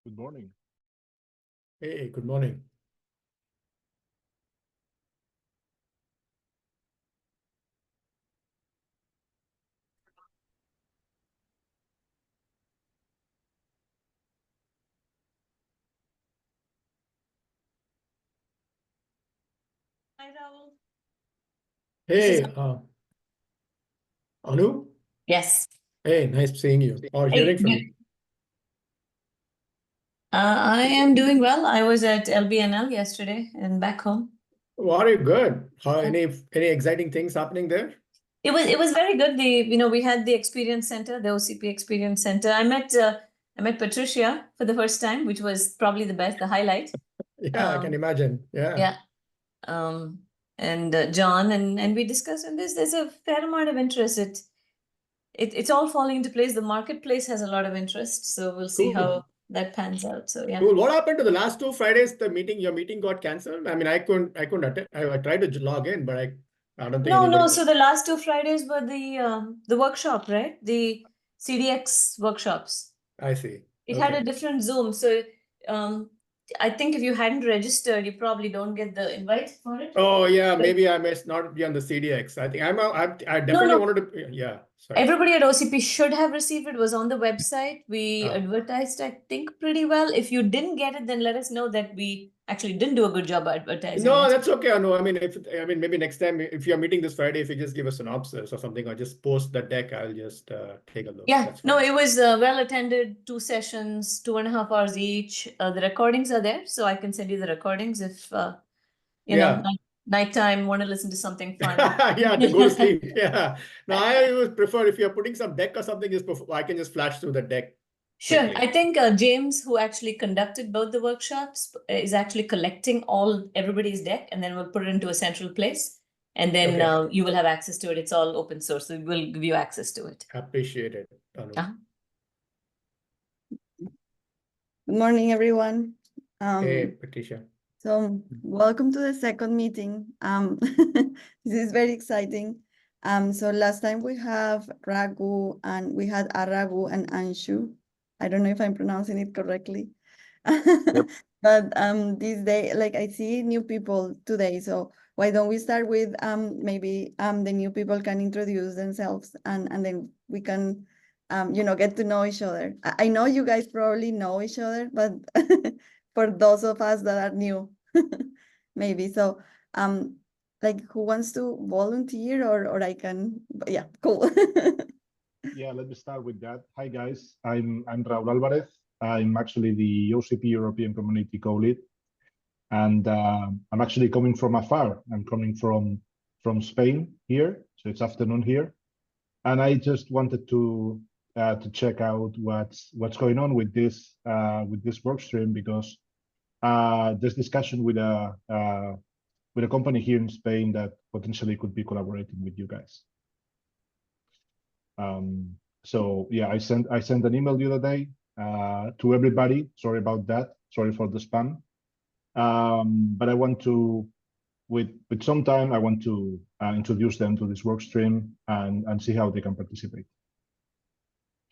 Good morning. Hey, good morning. Hi, Rahul. Hey, Anu. Yes. Hey, nice seeing you or Hey, hearing from you. I am doing well. I was at LBNL yesterday and back home. Very good. Any exciting things happening there? It was very good. We had the experience center, the OCP experience center. I met Patricia for the first time, which was probably the highlight. Yeah, I can imagine. Yeah. Yeah. And John and we discussed, and there's a fair amount of interest. It's all falling into place. The marketplace has a lot of interest, so we'll see how that pans out. So yeah. Cool. What happened to the last 2 Fridays? Your meeting got cancelled. I mean, I couldn't attend. I tried to log in, but I don't think No. anybody. So the last 2 Fridays were the workshop, right? The CDX workshops. I see. It had a different Zoom. So I think if you hadn't registered, you probably don't get the invite for it. Oh yeah, maybe I must not be on the CDX. I think I definitely wanted to. Yeah. Sorry. Everybody at OCP should have received it. It was on the website. We advertised, I think, pretty well. If you didn't get it, then let us know that we actually didn't do a good job advertising. No, that's okay. No, I mean, maybe next time if you're meeting this Friday, if you just give a synopsis or something, or just post the deck, I'll just take a look. Yeah, no, it was well attended. 2 sessions, 2.5 hours each. The recordings are there, so I can send you the recordings if you know, nighttime want to listen to something fun. Yeah, to go to sleep. Yeah. No, I would prefer if you're putting some deck or something, I can just flash through the deck. Sure. quickly. I think James, who actually conducted both the workshops, is actually collecting everybody's deck, and then we'll put it into a central place. And then you will have access to it. It's all open source, so we'll give you access to it. Appreciate it, Anu. Good morning, everyone. Hey, Patricia. So welcome to the second meeting. This is very exciting. So last time we have Raghu and we had Aragu and Anshu. I don't know if I'm pronouncing it correctly. Yep. But this day, like I see new people today. So why don't we start with maybe the new people can introduce themselves and then we can get to know each other. I know you guys probably know each other, but for those of us that are new, maybe. So like who wants to volunteer or I can, yeah, cool. Yeah, let me start with that. Hi guys, I'm Raúl Álvarez. I'm actually the OCP European Community co-lead, and I'm actually coming from afar. I'm coming from Spain here, so it's afternoon here, and I just wanted to check out what's going on with this Workstream, because there's discussion with a company here in Spain that potentially could be collaborating with you guys. So yeah, I sent an email the other day to everybody. Sorry about that. Sorry for the spam. But I want to, with some time, I want to introduce them to this work stream and see how they can participate.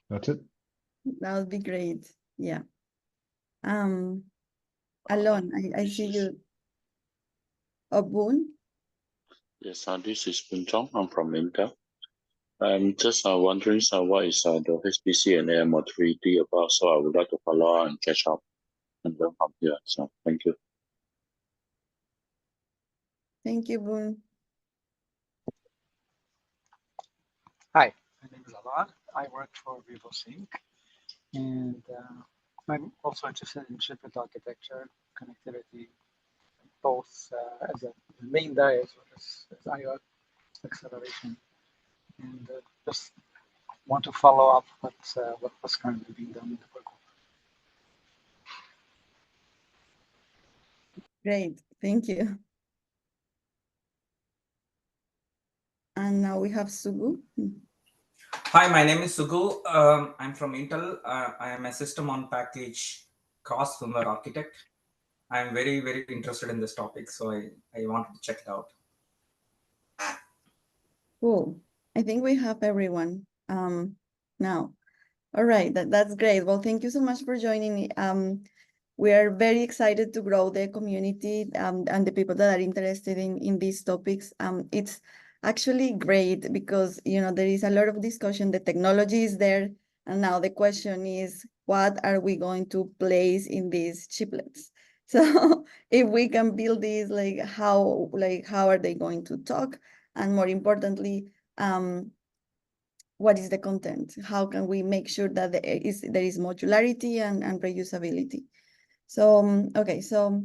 That's it. That would be great. Yeah. Alon, I see you. Oh, Boon? Yes, this is Boon Chong. I'm from Intel. I'm just wondering what is the HPC and AI Modularity about, so I would like to follow and catch up and learn from here. So thank you. Thank you, Boon. Hi, my name is Alon. I work for VivoSync, and I'm also interested in chiplet architecture, connectivity, both as a main die as well as I/O acceleration, and just want to follow up what was currently being done in the work group. Great, thank you. And now we have Sugu. Hi, my name is Sugu. I'm from Intel. I am a system on package cross firmware architect. I'm very, very interested in this topic, so I wanted to check it out. Cool. I think we have everyone now. All right, that's great. Well, thank you so much for joining me. We are very excited to grow the community and the people that are interested in these topics. It's actually great because, you know, there is a lot of discussion. The technology is there. And now the question is, what are we going to place in these chiplets? So if we can build these, like how are they going to talk? And more importantly, what is the content? How can we make sure that there is modularity and reusability? So, okay, so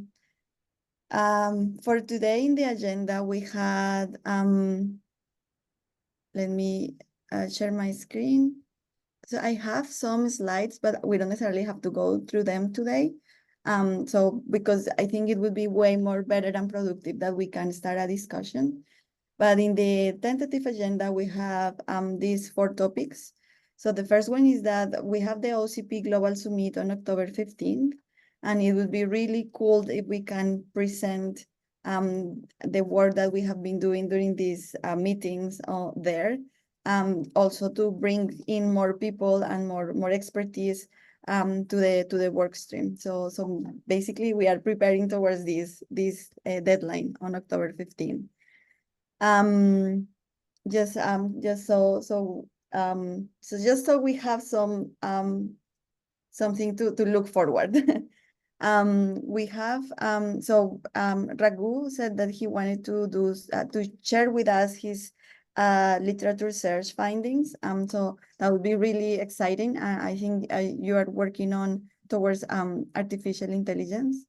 for today in the agenda, we had, let me share my screen. So I have some slides, but we don't necessarily have to go through them today. So because I think it would be way more better and productive that we can start a discussion. But in the tentative agenda, we have these 4 topics. So the first one is that we have the OCP Global Summit on October 15th. And it would be really cool if we can present the work that we have been doing during these meetings there. Also to bring in more people and more expertise to the work stream. So basically we are preparing towards this deadline on October 15th. Just so we have some something to look forward. We have Raghu said that he wanted to do to share with us his literature search findings. So that would be really exciting. I think you are working on towards artificial intelligence.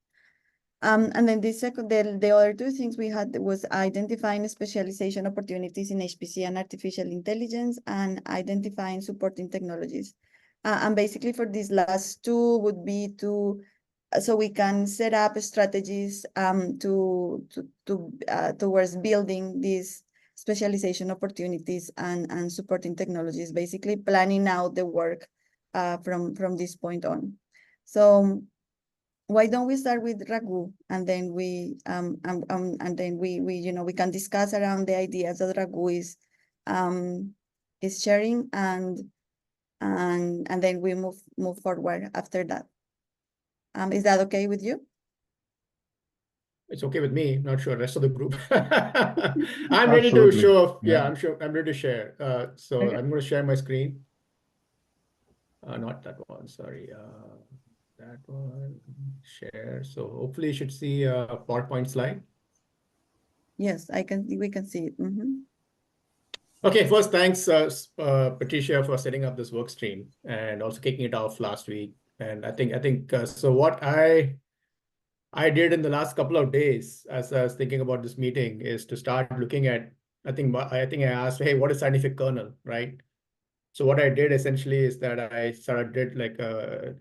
And then the other 2 things we had was identifying specialization opportunities in HPC and artificial intelligence, and identifying supporting technologies. And basically for these last 2 would be so we can set up strategies towards building these specialization opportunities and supporting technologies, basically planning out the work from this point on. So why don't we start with Raghu, and then we we can discuss around the ideas that Raghu is sharing, and then we move forward after that. Is that okay with you? It's okay with me. Not sure rest of the group. I'm ready Absolutely. to show. Yeah. I'm sure I'm ready to share. So Okay. I'm going to share my screen. Not that one. Sorry. That one. Share. So hopefully you should see a PowerPoint slide. Yes, we can see it. Okay, first, thanks, Patricia, for setting up this work stream and also kicking it off last week. And I think so. What I did in the last couple of days, as I was thinking about this meeting, is to start looking at. I think I asked, hey, what is scientific kernel, right? So what I did essentially is that I did like a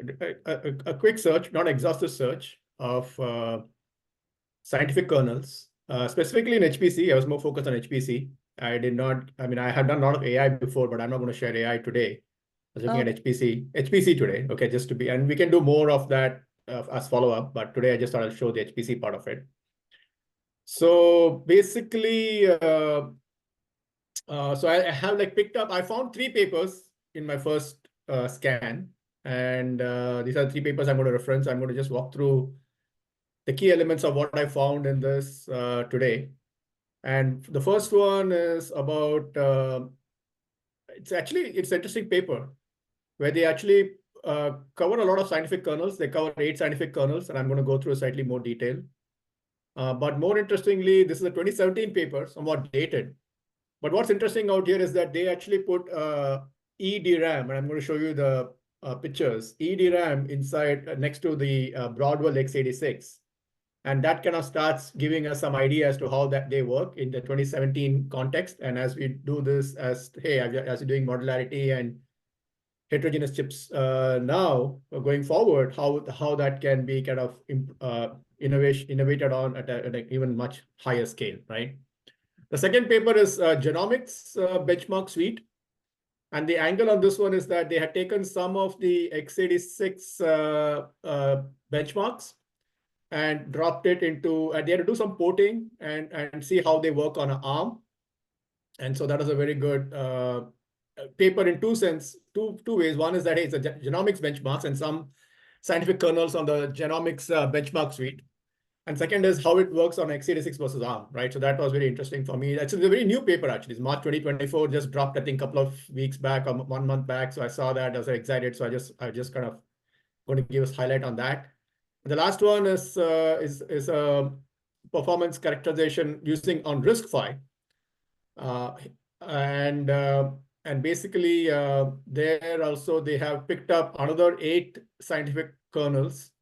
quick search, not exhaustive search of scientific kernels, specifically in HPC. I was more focused on HPC. I had done a lot of AI before, but I'm not going to share AI today. I was looking at HPC today. Okay, just to be, and we can do more of that as follow-up, but today I just thought I'll show the HPC part of it. So basically, so I have picked up, I found 3 papers in my first scan, and these are 3 papers I'm going to reference. I'm going to just walk through the key elements of what I found in this today. And the first one is about, it's an interesting paper where they actually cover a lot of scientific kernels. They cover 8 scientific kernels, and I'm going to go through slightly more detail. But more interestingly, this is a 2017 paper, somewhat dated. But what's interesting out here is that they actually put eDRAM, and I'm going to show you the pictures, eDRAM inside next to the Broadwell x86. And that kind of starts giving us some idea as to how that they work in the 2017 context. And as we do this, as you're doing modularity and heterogeneous chips now going forward, how that can be kind of innovated on at an even much higher scale, right? The second paper is genomics benchmark suite. And the angle on this one is that they had taken some of the x86 benchmarks and dropped it into, they had to do some porting and see how they work on an ARM. And so that is a very good paper in two ways. One is that it's a genomics benchmarks and some scientific kernels on the genomics benchmark suite. And second is how it works on x86 versus ARM, right? So that was very interesting for me. It's a very new paper, actually. It's March 2024, just dropped, I think, a couple of weeks back or 1 month back. So I saw that, I was very excited. So I just kind of going to give us highlight on that. The last one is performance characterization using on RISC-V. And basically, there also they have picked up another 8 scientific kernels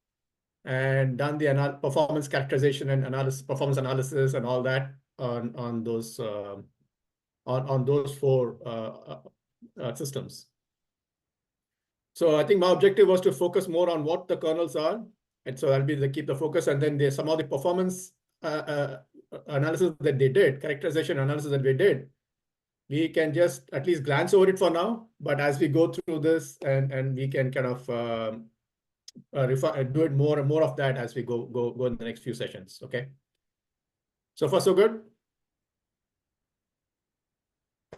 and done the performance characterization and performance analysis and all that on those 4 systems. So I think my objective was to focus more on what the kernels are, and so that'll be keep the focus. And then there's some of the performance analysis that they did, characterization analysis that we did. We can just at least glance over it for now, but as we go through this and we can kind of do it more and more of that as we go in the next few sessions. Okay. So far so good.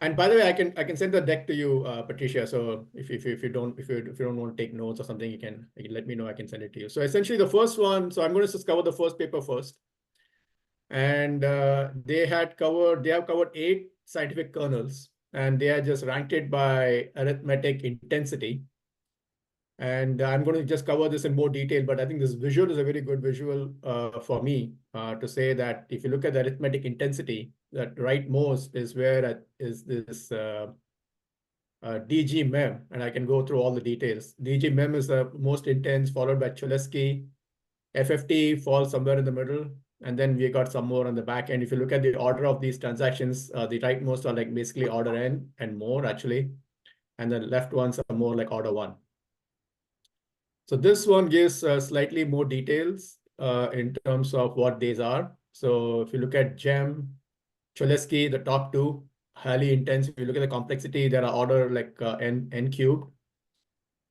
And by the way, I can send the deck to you, Patricia. So if you don't want to take notes or something, you can let me know. I can send it to you. So essentially, the first one. So I'm going to just cover the first paper first. And they have covered 8 scientific kernels, and they are just ranked it by arithmetic intensity. And I'm going to just cover this in more detail, but I think this visual is a very good visual for me to say that if you look at the arithmetic intensity, that rightmost is where is this DG mem, and I can go through all the details. DG mem is the most intense, followed by Cholesky. FFT falls somewhere in the middle, and then we got some more on the back end. If you look at the order of these transactions, the rightmost are like basically order n and more actually, and the left ones are more like order 1. So this one gives slightly more details in terms of what these are. So if you look at GEM, Cholesky, the top 2, highly intense. If you look at the complexity, there are order like n cubed,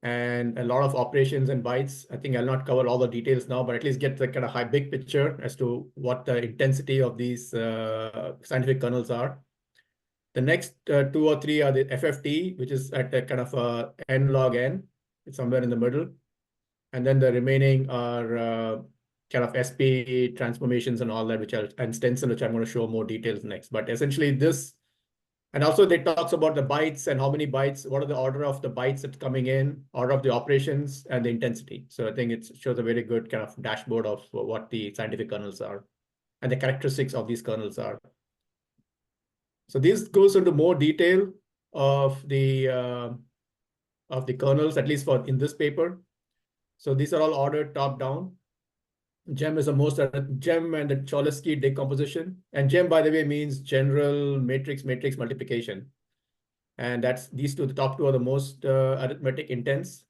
and a lot of operations and bytes. I think I'll not cover all the details now, but at least get the kind of big picture as to what the intensity of these scientific kernels are. The next 2 or 3 are the FFT, which is at a kind of n log n. It's somewhere in the middle. And then the remaining are kind of SP transformations and all that, and stencil, which I'm going to show more details next. But essentially this, and also they talks about the bytes and how many bytes, what are the order of the bytes that's coming in, order of the operations, and the intensity. So I think it shows a very good kind of dashboard of what the scientific kernels are and the characteristics of these kernels are. So this goes into more detail of the kernels, at least for in this paper. So these are all ordered top down. GEM is the most, GEM and the Cholesky decomposition. And GEM, by the way, means general matrix multiplication. And that's these two, the top 2 are the most arithmetic intense,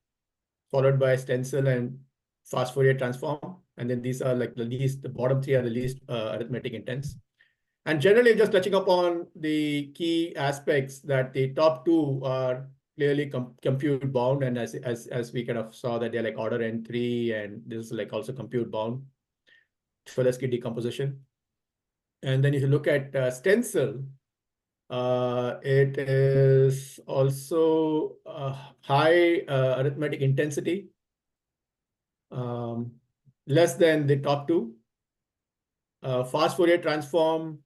followed by stencil and fast Fourier transform. And then these are like the least, the bottom 3 are the least arithmetic intense. And generally just touching upon the key aspects that the top 2 are clearly compute bound, and as we kind of saw that they're like order n3, and this is like also compute bound, Cholesky decomposition. And then if you look at stencil, it is also high arithmetic intensity, less than the top 2. Fast Fourier transform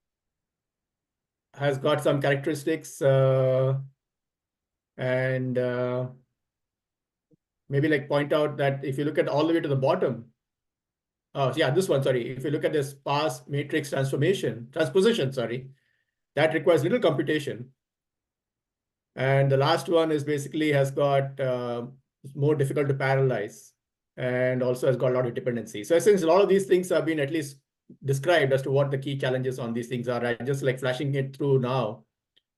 has got some characteristics, and maybe like point out that if you look at all the way to the bottom, this one, sorry. If you look at this sparse matrix transposition, that requires little computation. And the last one is basically has got more difficult to parallelize, and also has got a lot of dependency. So since a lot of these things have been at least described as to what the key challenges on these things are, I'm just like flashing it through now.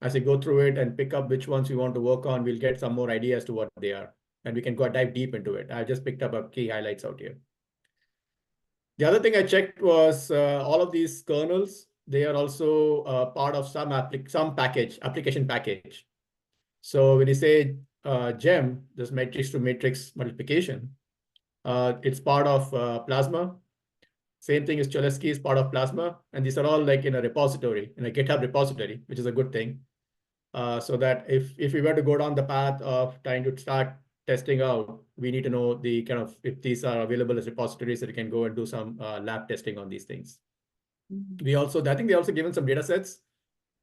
As we go through it and pick up which ones we want to work on, we'll get some more ideas to what they are, and we can go dive deep into it. I just picked up a key highlights out here. The other thing I checked was all of these kernels, they are also part of some application package. So when you say GEM, this matrix to matrix multiplication, it's part of Plasma. Same thing as Cholesky is part of Plasma. And these are all like in a repository, in a GitHub repository, which is a good thing. so that if we were to go down the path of trying to start testing out, we need to know the kind of if these are available as repositories that we can go and do some lab testing on these things. Mhm. I think they also given some data sets.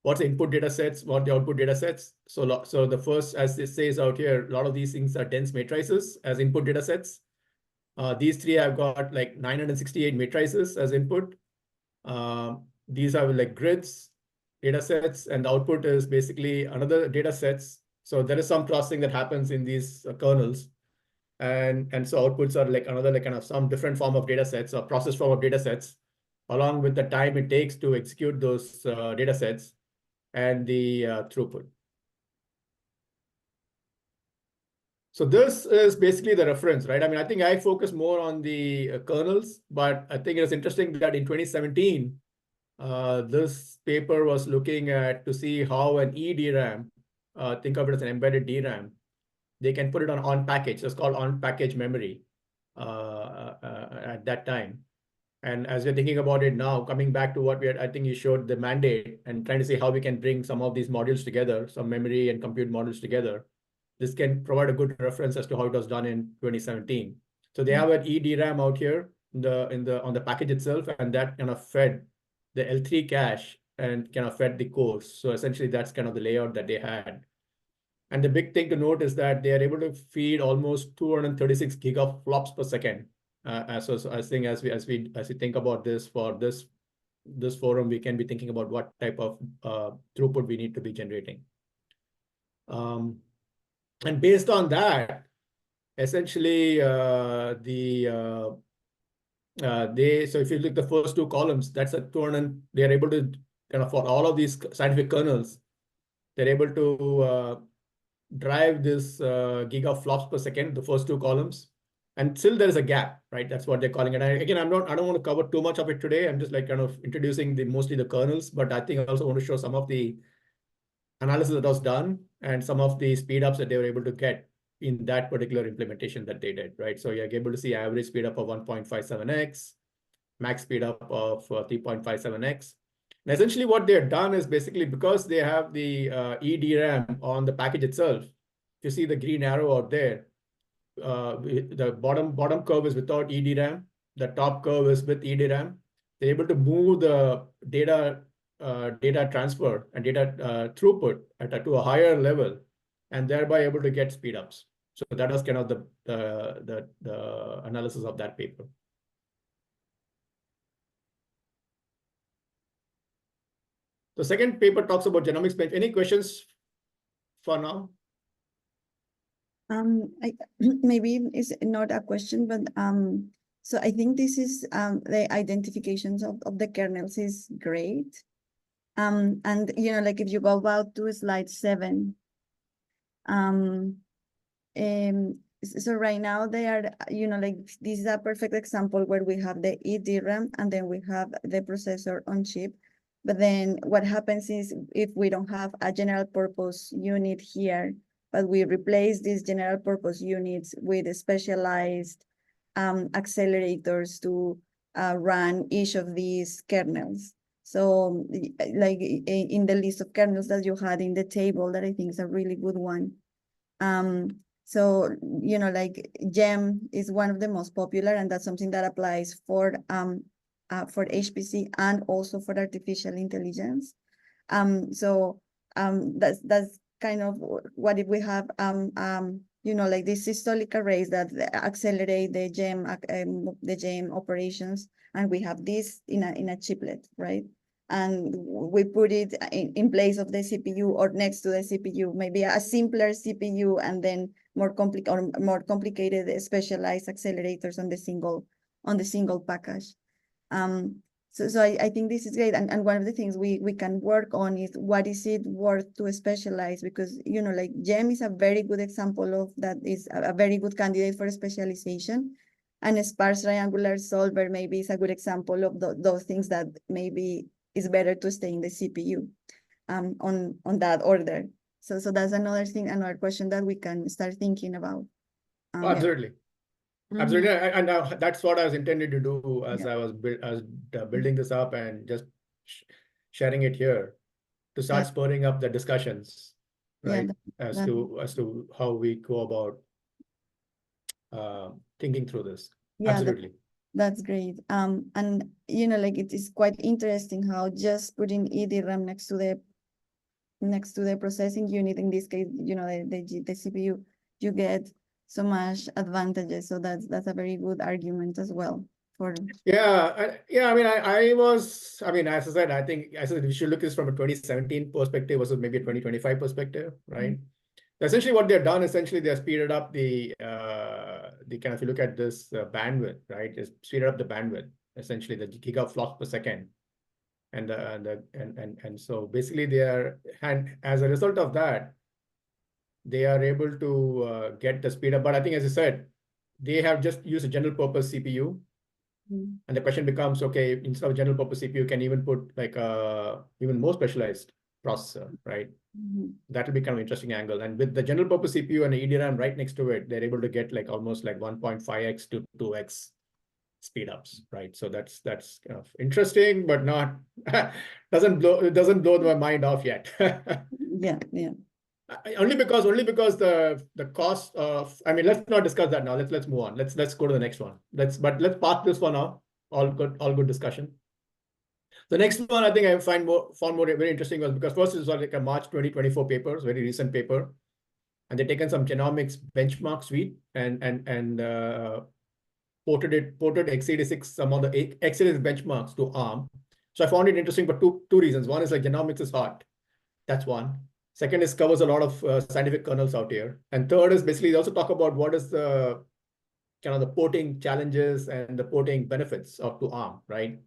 What's the input data sets, what the output data sets. So the first, as it says out here, a lot of these things are dense matrices as input data sets. These three have got like 968 matrices as input. These are like grids, data sets, and the output is basically another data sets. So there is some processing that happens in these kernels. And so outputs are like another like kind of some different form of data sets or process form of data sets, along with the time it takes to execute those data sets and the throughput. So this is basically the reference, right? I mean, I think I focus more on the kernels, but I think it's interesting that in 2017, this paper was looking at to see how an eDRAM, think of it as an embedded DRAM, they can put it on package. So it's called on package memory at that time. And as we're thinking about it now, coming back to what we had, I think you showed the mandate and trying to see how we can bring some of these modules together, some memory and compute modules together. This can provide a good reference as to how it was done in 2017. So they have an eDRAM out here on the package itself, and that kind of fed the L3 cache and kind of fed the cores. So essentially, that's kind of the layout that they had. And the big thing to note is that they are able to feed almost 236 gigaflops per second. So I think as we think about this for this forum, we can be thinking about what type of throughput we need to be generating. And based on that, essentially so if you look at the first two columns, that's a 200. They are able to kind of for all of these scientific kernels, they're able to drive this gigaflops per second, the first two columns. And still there is a gap, right? That's what they're calling it. And again, I don't want to cover too much of it today. I'm just like kind of introducing mostly the kernels, but I think I also want to show some of the analysis that was done and some of the speed ups that they were able to get in that particular implementation that they did, right? So you're able to see average speed up of 1.57x, max speed up of 3.57x. And essentially what they're done is basically because they have the eDRAM on the package itself, you see the green arrow out there, the bottom curve is without eDRAM, the top curve is with eDRAM. They're able to move the data transfer and data throughput to a higher level, and thereby able to get speed ups. So that was kind of the analysis of that paper. The second paper talks about genomics bench. Any questions for now? Maybe it's not a question, but so I think this is the identifications of the kernels is great. And like if you go about to slide 7, so right now they are, like this is a perfect example where we have the eDRAM and then we have the processor on chip. But then what happens is if we don't have a general purpose unit here, but we replace these general purpose units with specialized accelerators to run each of these kernels. So like in the list of kernels that you had in the table, that I think is a really good one. So, like GEM is one of the most popular, and that's something that applies for HPC and also for artificial intelligence. So that's kind of what if we have like these systolic arrays that accelerate the GEM operations, and we have this in a chiplet, right? And we put it in place of the CPU or next to the CPU, maybe a simpler CPU, and then more complicated specialized accelerators on the single package. So I think this is great. And one of the things we can work on is what is it worth to specialize, because, like GEM is a very good example of that, is a very good candidate for specialization. And a sparse triangular solver maybe is a good example of those things that maybe is better to stay in the CPU on that order. So that's another thing, another question that we can start thinking about. Absolutely. Yeah. Absolutely. And that's what I was intended to do as I was building this up and just sharing it here to start spurring up the discussions. right? Yeah, as to how we go about thinking through this. yeah, Absolutely. that's great. And you know, like it is quite interesting how just putting EDRAM next to the processing unit, in this case, you know, the CPU, you get so much advantages. So that's a very good argument as well. Yeah, I mean, I mean, as I said, I think we should look at this from a 2017 perspective versus maybe a 2025 perspective, right? Essentially, what they've done, essentially, they've speeded up the kind of, if you look at this bandwidth, right? Is speeded up the bandwidth, essentially the gigaflops per second, and so basically they are, and as a result of that, they are able to get the speed up. But I think, as I said, they have just used a general purpose CPU. And the question becomes, okay, instead of general purpose CPU, can even put like a even more specialized processor, right? That will be kind of interesting angle. And with the general purpose CPU and EDRAM right next to it, they're able to get like almost like 1.5x to 2x speed ups, right? So that's kind of interesting, but not doesn't blow my mind off yet. Yeah. Only because the cost of, I mean, let's not discuss that now. Let's move on. Let's go to the next one. Let's park this for now. All good discussion. The next one I think I found more very interesting was because first it was like a March 2024 paper, very recent paper, and they've taken some genomics benchmark suite and ported x86, some of the x86 benchmarks to ARM. So I found it interesting for two reasons. One is like genomics is hot. That's one. Second is covers a lot of scientific kernels out here. And third is basically they also talk about what is the kind of the porting challenges and the porting benefits of to ARM, right?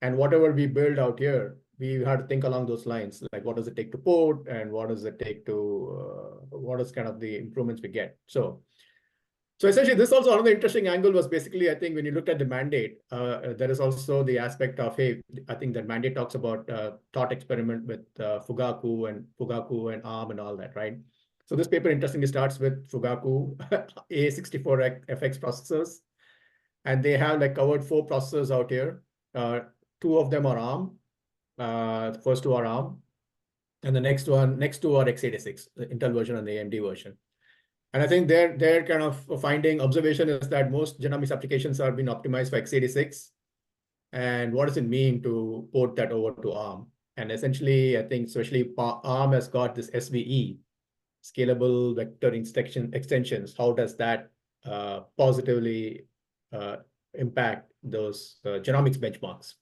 And whatever we build out here, we have to think along those lines, like what does it take to port and what does it take to, what is kind of the improvements we get. So essentially this also another interesting angle was basically, I think when you looked at the mandate, there is also the aspect of, hey, I think the mandate talks about thought experiment with Fugaku and ARM and all that, right? So this paper interestingly starts with Fugaku A64FX processors, and they have like covered 4 processors out here. 2 of them are ARM. The first 2 are ARM, and the next 2 are x86, the Intel version and the AMD version. And I think their kind of finding observation is that most genomics applications are being optimized for x86. And what does it mean to port that over to ARM? And essentially, I think especially ARM has got this SVE, scalable vector extensions. How does that positively impact those genomics benchmarks?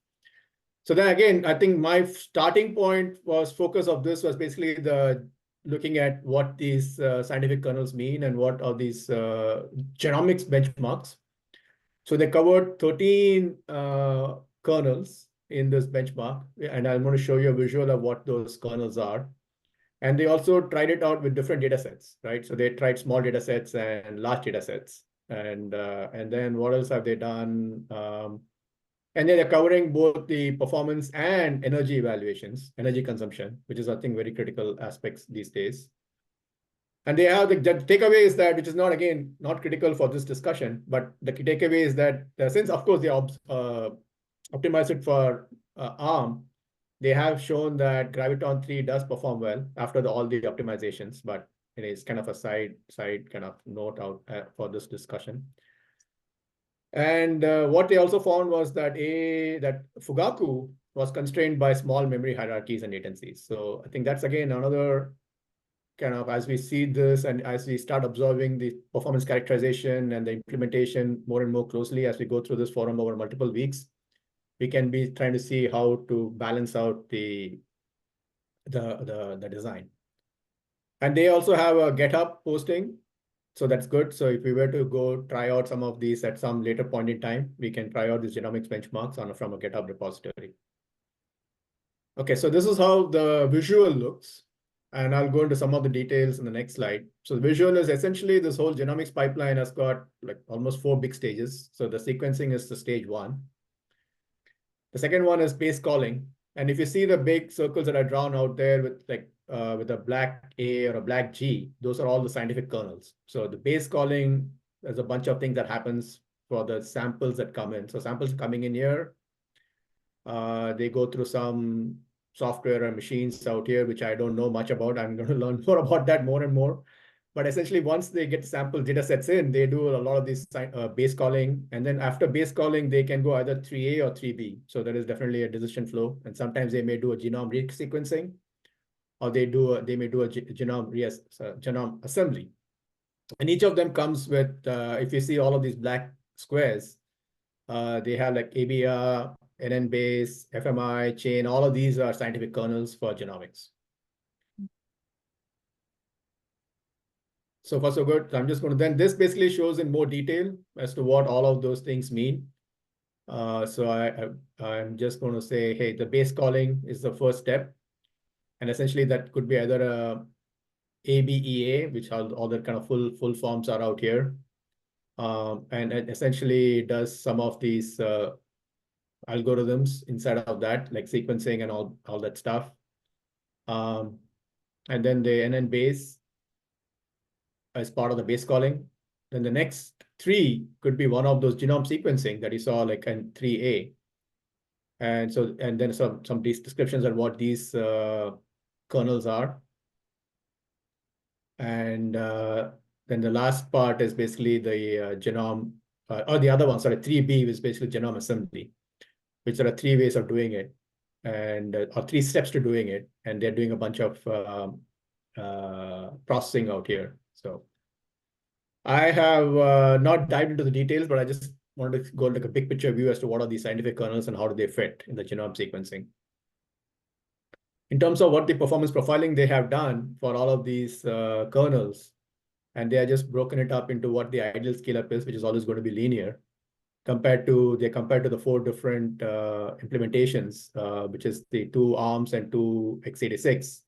So then again, I think my starting point was focus of this was basically looking at what these scientific kernels mean and what are these genomics benchmarks. So they covered 13 kernels in this benchmark, and I'm going to show you a visual of what those kernels are. And they also tried it out with different data sets, right? So they tried small data sets and large data sets. And then what else have they done? And they're covering both the performance and energy evaluations, energy consumption, which is, I think, very critical aspects these days. And they have the takeaway is that, which is not, again, not critical for this discussion, but the takeaway is that since, of course, they optimize it for ARM, they have shown that Graviton 3 does perform well after all the optimizations, but it is kind of a side kind of note out for this discussion. And what they also found was that Fugaku was constrained by small memory hierarchies and latencies. So I think that's, again, another kind of, as we see this and as we start observing the performance characterization and the implementation more and more closely as we go through this forum over multiple weeks, we can be trying to see how to balance out the design. And they also have a GitHub posting. So that's good. So if we were to go try out some of these at some later point in time, we can try out these genomics benchmarks from a GitHub repository. Okay, so this is how the visual looks. And I'll go into some of the details in the next slide. So the visual is essentially this whole genomics pipeline has got like almost 4 big stages. So the sequencing is the stage 1. The second one is base calling. And if you see the big circles that are drawn out there with like with a black A or a black G, those are all the scientific kernels. So the base calling, there's a bunch of things that happens for the samples that come in. So samples coming in here, they go through some software and machines out here, which I don't know much about. I'm going to learn more about that more and more. But essentially, once they get sample data sets in, they do a lot of this base calling. And then after base calling, they can go either 3A or 3B. So there is definitely a decision flow. And sometimes they may do a genome resequencing, or they may do a genome assembly. And each of them comes with, if you see all of these black squares, they have like ABR, NN base, FMI, chain. All of these are scientific kernels for genomics. So far, so good. I'm just going to, then this basically shows in more detail as to what all of those things mean. So I'm just going to say, hey, the base calling is the first step. And essentially that could be either a ABEA, which all the kind of full forms are out here. And it essentially does some of these algorithms inside of that, like sequencing and all that stuff. And then the NN base as part of the base calling. Then the next 3 could be one of those genome sequencing that you saw like in 3A. And so, and then some descriptions on what these kernels are. And then the last part is basically the genome, or the other one, sorry, 3B is basically genome assembly, which there are 3 ways of doing it, and or 3 steps to doing it. And they're doing a bunch of processing out here. So I have not dived into the details, but I just wanted to go like a big picture view as to what are these scientific kernels and how do they fit in the genome sequencing. In terms of what the performance profiling they have done for all of these kernels, and they are just broken it up into what the ideal scale-up is, which is always going to be linear, compared to the 4 different implementations, which is the 2 ARMs and 2 x86.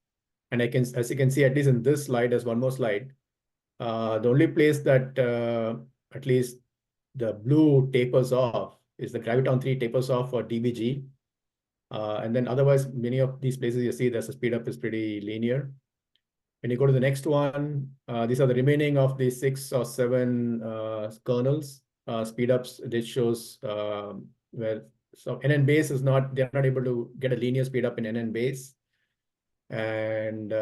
And as you can see, at least in this slide, there's one more slide. The only place that at least the blue tapers off is the Graviton 3 tapers off for DBG. And then otherwise, many of these places you see there's a speed up is pretty linear. When you go to the next one, these are the remaining of the 6 or 7 kernels. Speed ups, this shows where, so NN base is not, they're not able to get a linear speed up in NN base. And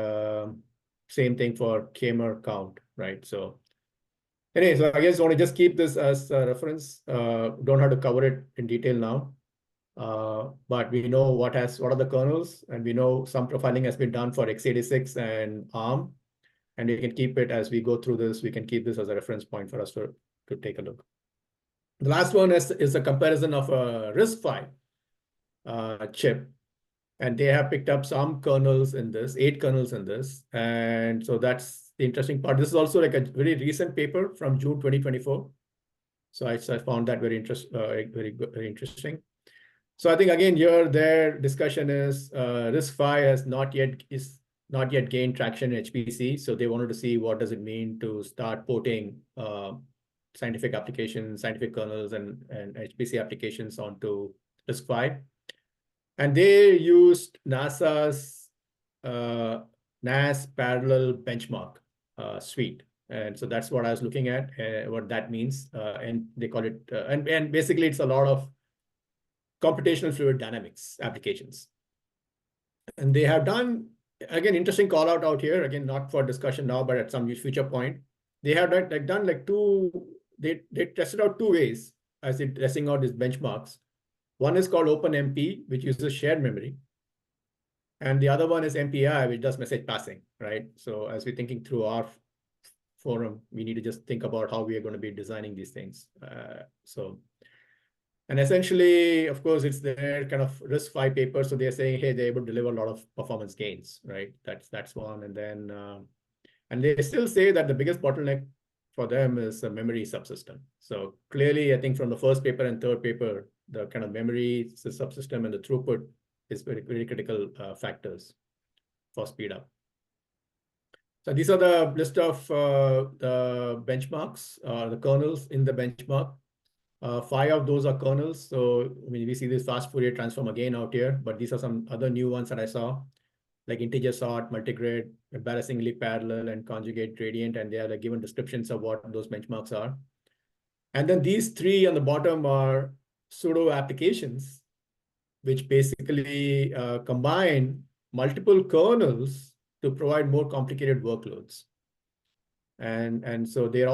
same thing for Kamer count, right? So anyway, so I guess I want to just keep this as a reference. Don't have to cover it in detail now. But we know what are the kernels, and we know some profiling has been done for x86 and ARM, and we can keep it as we go through this. We can keep this as a reference point for us to take a look. The last one is a comparison of a RISC-V chip, and they have picked up some kernels in this, 8 kernels in this, and so that's the interesting part. This is also like a very recent paper from June 2024. So I found that very interesting. So I think again here their discussion is RISC-V has not yet gained traction in HPC. So they wanted to see what does it mean to start porting scientific applications, scientific kernels, and HPC applications onto RISC-V. And they used NASA's NAS parallel benchmark suite. And so that's what I was looking at, what that means. And they call it, and basically it's a lot of computational fluid dynamics applications. And they have done, again, interesting call out here, again, not for discussion now, but at some future point. They have done like 2, they tested out 2 ways as they're testing out these benchmarks. One is called OpenMP, which uses shared memory. And the other one is MPI, which does message passing, right? So as we're thinking through our forum, we need to just think about how we are going to be designing these things. And essentially, of course, it's their kind of RISC-V paper. So they're saying, hey, they're able to deliver a lot of performance gains, right? That's one. And then, and they still say that the biggest bottleneck for them is a memory subsystem. So clearly, I think from the first paper and third paper, the kind of memory subsystem and the throughput is very, very critical factors for speed up. So these are the list of the benchmarks, the kernels in the benchmark. 5 of those are kernels. So I mean, we see this fast Fourier transform again out here, but these are some other new ones that I saw, like integer sort, multigrid, embarrassingly parallel, and conjugate gradient, and they are like given descriptions of what those benchmarks are. And then these 3 on the bottom are pseudo applications, which basically combine multiple kernels to provide more complicated workloads. And so they're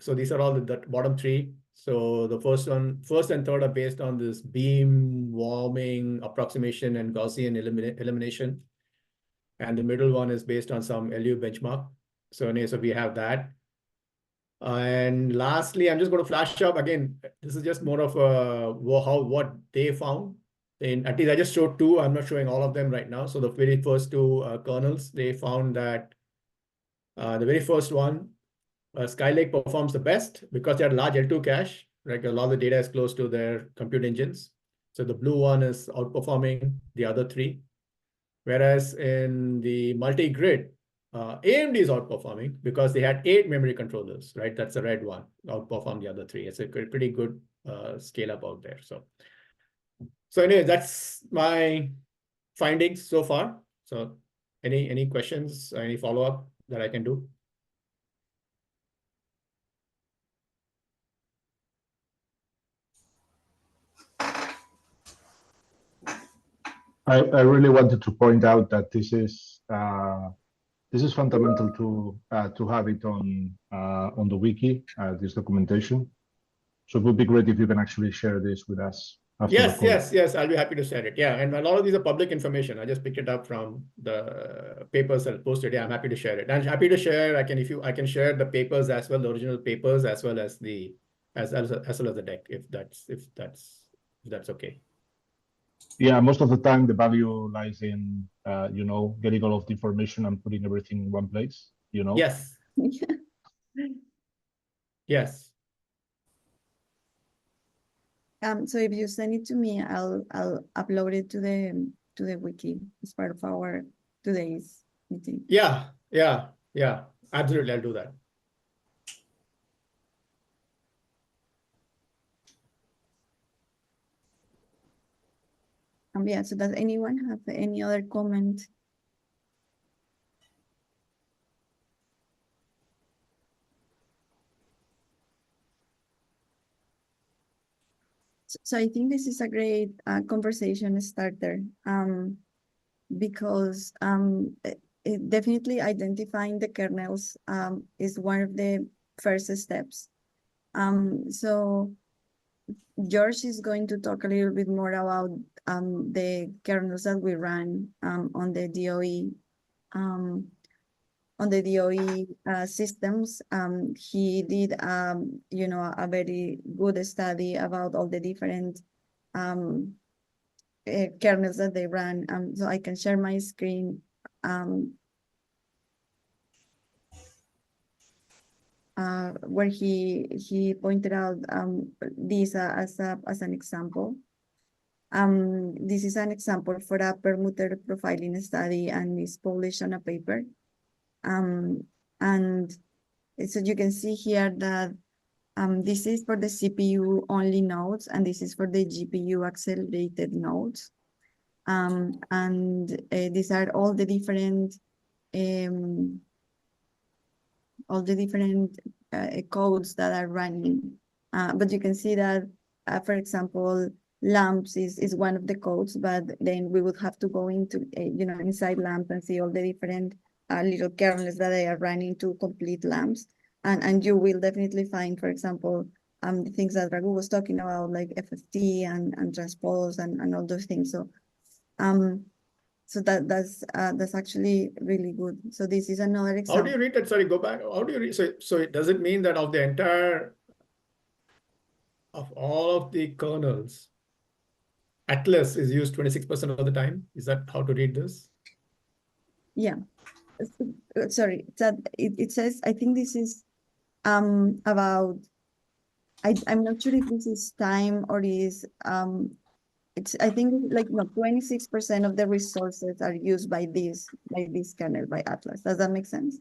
so these are all the bottom three. So the first and third are based on this beam warming approximation and Gaussian elimination. And the middle one is based on some LU benchmark. So we have that. And lastly, I'm just going to flash up again. This is just more of what they found. At least I just showed two. I'm not showing all of them right now. So the very first two kernels, they found that the very first one, Skylake performs the best because they had large L2 cache. Right? A lot of the data is close to their compute engines. So the blue one is outperforming the other three. Whereas in the multi-grid, AMD is outperforming because they had 8 memory controllers, right? That's the red one, outperform the other 3. It's a pretty good scale up out there. So anyway, that's my findings so far. So any questions, any follow-up that I can do? I really wanted to point out that this is fundamental to have it on the wiki, this documentation. So it would be great if you can actually share this with us after the call. Yes. I'll be happy to share it. Yeah, and a lot of these are public information. I just picked it up from the papers that I posted. Yeah, I'm happy to share it. And happy to share. I can share the papers as well, the original papers as well as the as well as the deck, if that's okay. Yeah, most of the time the value lies in getting all of the information and putting everything in one place. Yes. Yes. So if you send it to me, I'll upload it to the wiki as part of our today's meeting. Yeah. Absolutely, I'll do that. Yeah, so does anyone have any other comment? So I think this is a great conversation starter because definitely identifying the kernels is one of the first steps. So George is going to talk a little bit more about the kernels that we run on the DOE systems. He did a very good study about all the different kernels that they run. So I can share my screen. Where he pointed out this as an example. This is an example for a permuter profiling study and is published on a paper. And so you can see here that this is for the CPU only nodes, and this is for the GPU accelerated nodes. And these are all the different codes that are running. But you can see that, for example, lamps is one of the codes, but then we would have to go into, inside lamp and see all the different little kernels that they are running to complete lamps. And you will definitely find, for example, the things that Raghu was talking about, like FFT and transpose and all those things. So so that's actually really good. So this is another example. How do you read that? Sorry, go back. How do you read? So does it mean that of all of the kernels, Atlas is used 26% of the time? Is that how to read this? Yeah. Sorry, it says, I think this is about, I'm not sure if this is time or is I think like 26% of the resources are used by this kernel, by Atlas. Does that make sense?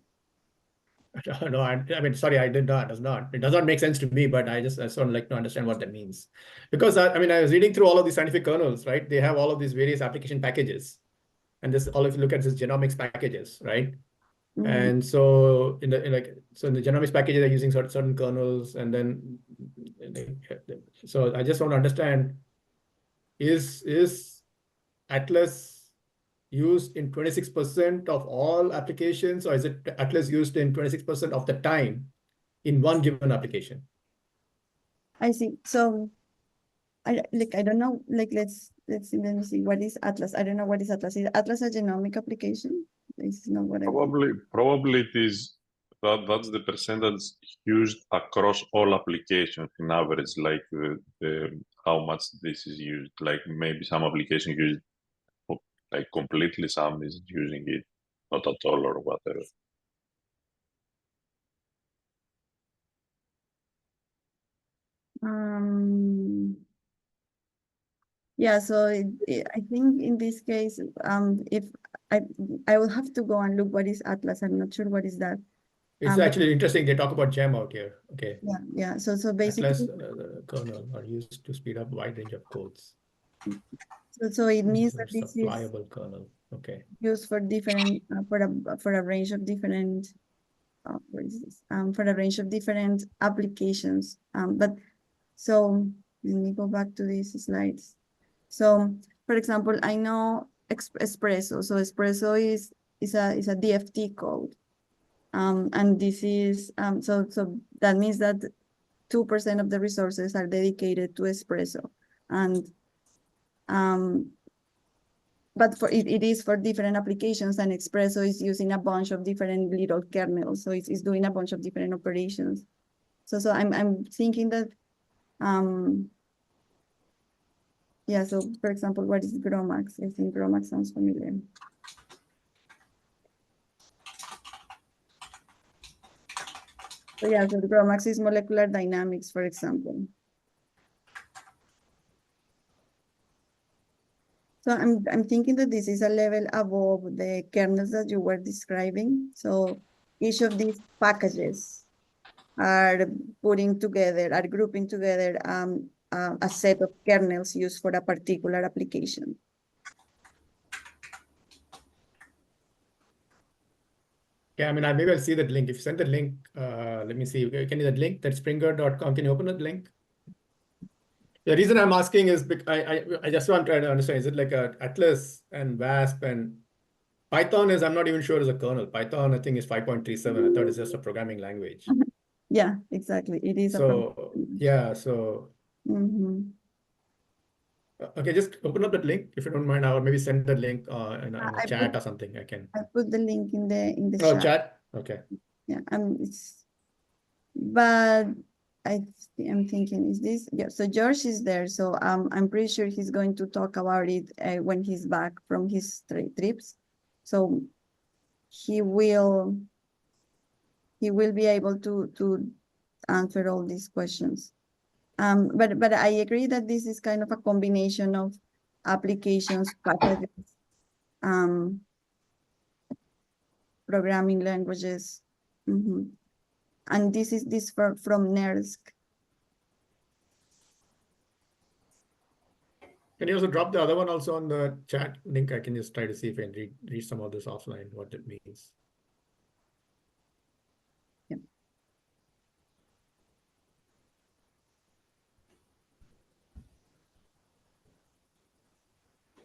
No, I mean, sorry, I did not. It does not make sense to me, but I sort of like to understand what that means. Because I was reading through all of these scientific kernels, right? They have all of these various application packages. And this, all of you look at this genomics packages, right? Mm-hmm. And so in the genomics packages, they're using certain kernels, and then so I just want to understand, is Atlas used in 26% of all applications, or is it Atlas used in 26% of the time in one given application? I see. So I don't know, let's see, let me see, what is Atlas? I don't know what is Atlas. Is Atlas a genomic application? This is not what Probably it is that's the percentage used across all applications in average, like the how much this is used. Like maybe some application use it like completely, some is using it not at all or whatever. Yeah, so I think in this case, if I will have to go and look what is Atlas. I'm not sure what is that. It's actually interesting. They talk about gem out here. Okay. Yeah. So basically, Atlas kernel are used to speed up wide range of codes. So it means that this is pliable kernel. Okay. Used for different for a range of different what is this? For a range of different applications. But so let me go back to these slides. So, for example, I know Espresso. So Espresso is a DFT code, and this is so that means that 2% of the resources are dedicated to Espresso, and but for it is for different applications, and Espresso is using a bunch of different little kernels, so it's doing a bunch of different operations. So I'm thinking that yeah, so for example, what is GROMACS? I think GROMACS sounds familiar. So yeah, so the GROMACS is molecular dynamics, for example. So I'm thinking that this is a level above the kernels that you were describing. So each of these packages are grouping together a set of kernels used for a particular application. Yeah, I mean, maybe I'll see that link. If you send the link, let me see. Can you that link, that springer.com, can you open that link? The reason I'm asking is because I just want to try to understand, is it like a Atlas and WASP and Python is, I'm not even sure is a kernel. Python, I think, is 5.37. I thought it's just a programming language. Yeah, exactly. It is. So, yeah, so. Okay, just open up that link if you don't mind. I'll maybe send the link in a chat or something. I put the link in the chat. Okay. Yeah, but I'm thinking, is this? Yeah, so George is there, so I'm pretty sure he's going to talk about it when he's back from his trips. So he will be able to answer all these questions. But I agree that this is kind of a combination of applications, packages, programming languages. And this is from NERSC. Can you also drop the other one also on the chat link? I can just try to see if I can read some of this offline, what it means. Yeah.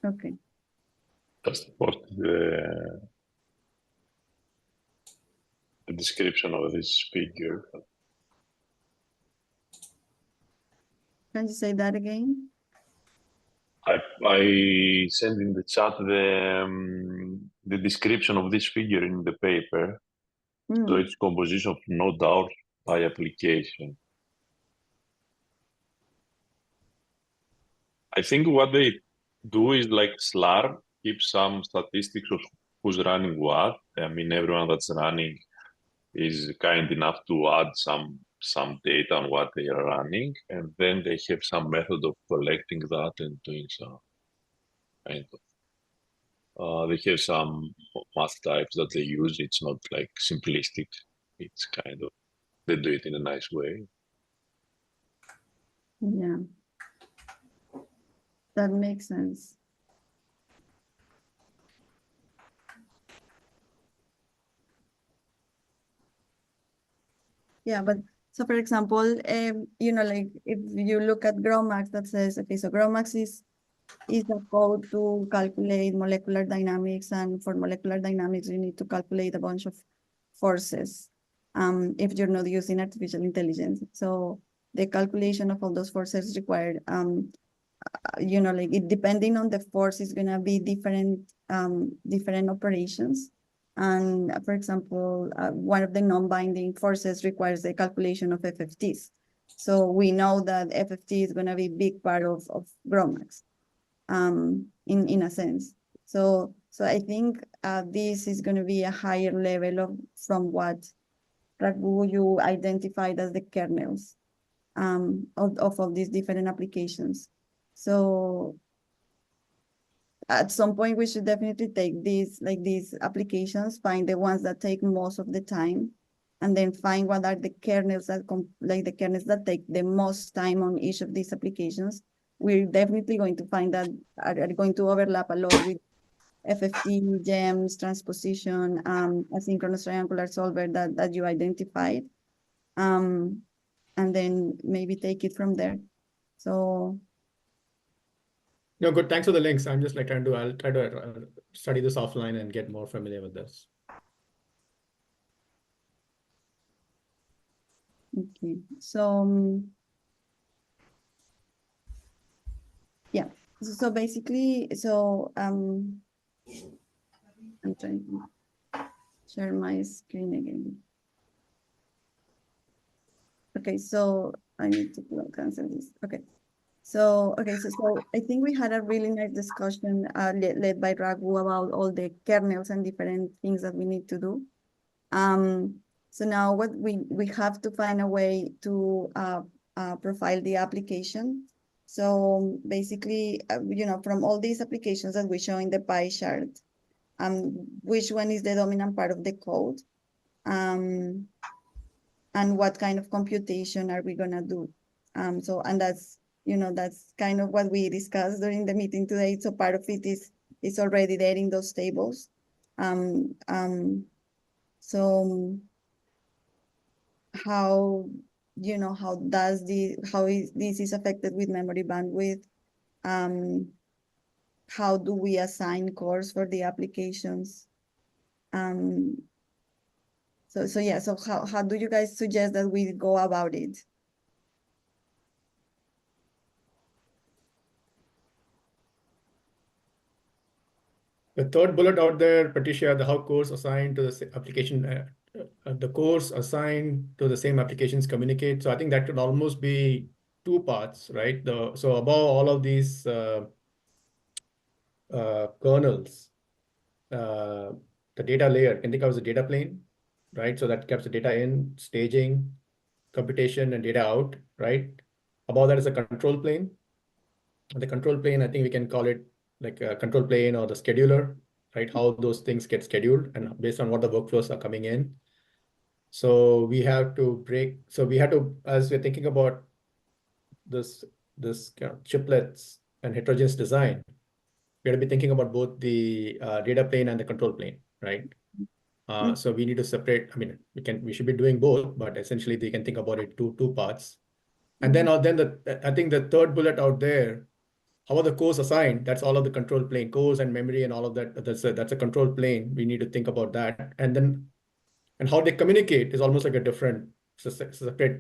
Okay. Just post the description of this figure. Can you say that again? I sent in the chat the description of this figure in the paper. So it's composition of node hours by application. I think what they do is like SLAR, keep some statistics of who's running what. I mean, everyone that's running is kind enough to add some data on what they are running, and then they have some method of collecting that and doing some kind of. They have some math types that they use. It's not like simplistic. It's kind of, they do it in a nice way. Yeah, that makes sense. Yeah, but so for example, you know, like if you look at GROMACS, that says, okay, so GROMACS is is a code to calculate molecular dynamics, and for molecular dynamics, you need to calculate a bunch of forces if you're not using artificial intelligence. So the calculation of all those forces required, like it depending on the force is gonna be different operations. And for example, one of the non-binding forces requires the calculation of FFTs. So we know that FFT is gonna be a big part of GROMACS. In a sense. So I think this is going to be a higher level from what Raghu you identified as the kernels of all these different applications. So at some point we should definitely take these applications, find the ones that take most of the time, and then find what are the kernels that take the most time on each of these applications. We're definitely going to find that are going to overlap a lot with FFT, GEMS, transposition, asynchronous triangular solver that you identified. And then maybe take it from there. So. No, good. Thanks for the links. I'm just like I'll try to study this offline and get more familiar with this. Okay, so yeah, so basically, I'm trying to share my screen again. Okay, so I need to cancel this. Okay, so I think we had a really nice discussion led by Raghu about all the kernels and different things that we need to do. So now what we have to find a way to profile the application. So basically, from all these applications that we show in the pie chart, which one is the dominant part of the code, and what kind of computation are we gonna do? And that's kind of what we discussed during the meeting today. So part of it is already there in those tables. So how this is affected with memory bandwidth? How do we assign cores for the applications? So how do you guys suggest that we go about it? The third bullet out there, Patricia, the how cores assigned to the application, the cores assigned to the same applications communicate. So I think that could almost be two parts, right? So above all of these kernels, the data layer can think of as a data plane, right? So that keeps the data in, staging, computation, and data out, right? Above that is a control plane. The control plane, I think we can call it like a control plane or the scheduler, right? How those things get scheduled and based on what the workflows are coming in. So we have to as we're thinking about this chiplets and heterogeneous design, we got to be thinking about both the data plane and the control plane, right? So we need to separate. I mean, we should be doing both, but essentially they can think about it two parts. And then I think the third bullet out there, how are the cores assigned? That's all of the control plane, cores and memory and all of that. That's a control plane. We need to think about that. And how they communicate is almost like a different,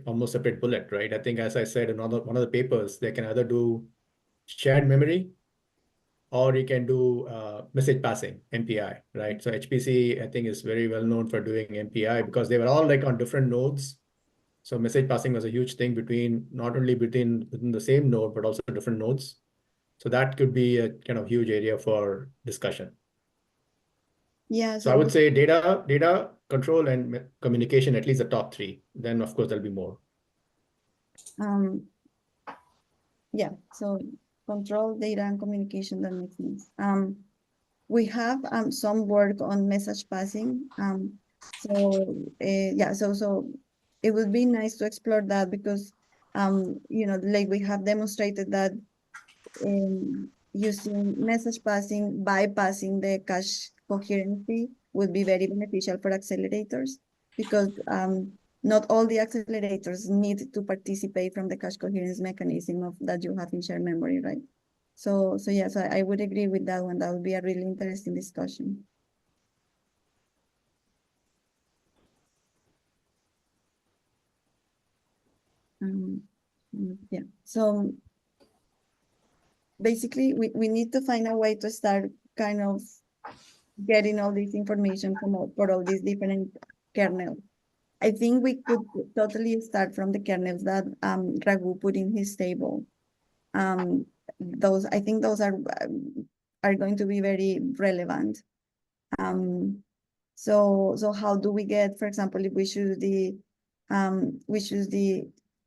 almost separate bullet, right? I think, as I said in one of the papers, they can either do shared memory or you can do message passing, MPI, right? So HPC, I think, is very well known for doing MPI because they were all like on different nodes. So message passing was a huge thing not only within the same node, but also different nodes. So that could be a kind of huge area for discussion. Yeah. So I would say data, control, and communication, at least the top three. Then of course there'll be more. Yeah. So control, data, and communication, that makes sense. We have some work on message passing. So it would be nice to explore that because like we have demonstrated that using message passing, bypassing the cache coherency would be very beneficial for accelerators because not all the accelerators need to participate from the cache coherence mechanism that you have in shared memory, right? So yes, I would agree with that one. That would be a really interesting discussion. Yeah, so basically we need to find a way to start kind of getting all this information from for all these different kernels. I think we could totally start from the kernels that Raghu put in his table. Those, I think those are going to be very relevant. So how do we get, for example, if we choose the, I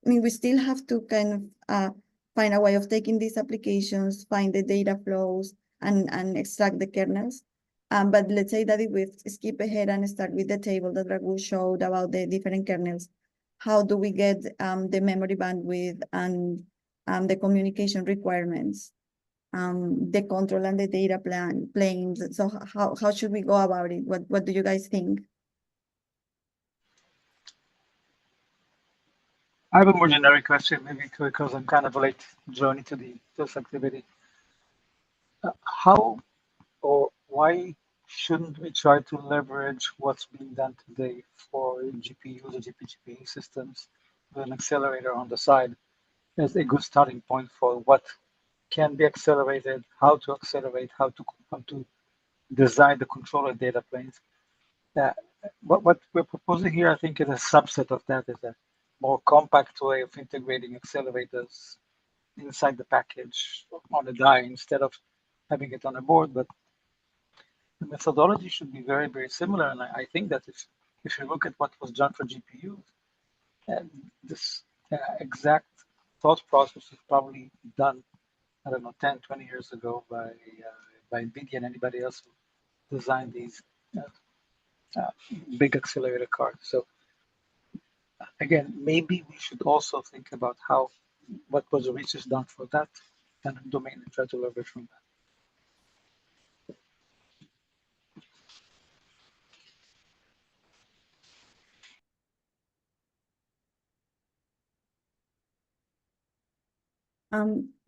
mean, we still have to kind of find a way of taking these applications, find the data flows, and extract the kernels. But let's say that if we skip ahead and start with the table that Raghu showed about the different kernels, how do we get the memory bandwidth and the communication requirements, the control and the data planes? So how should we go about it? What do you guys think? I have a more generic question, maybe because I'm kind of late joining to this activity. How or why shouldn't we try to leverage what's being done today for GPUs or GPGPU systems with an accelerator on the side as a good starting point for what can be accelerated, how to accelerate, how to design the controller data planes? What we're proposing here, I think, is a subset of that, is a more compact way of integrating accelerators inside the package on a die instead of having it on a board. But the methodology should be very, very similar. And I think that if you look at what was done for GPUs, this exact thought process was probably done, I don't know, 10, 20 years ago by NVIDIA and anybody else who designed these big accelerator cards. So again, maybe we should also think about what was the research done for that kind of domain and try to leverage from that.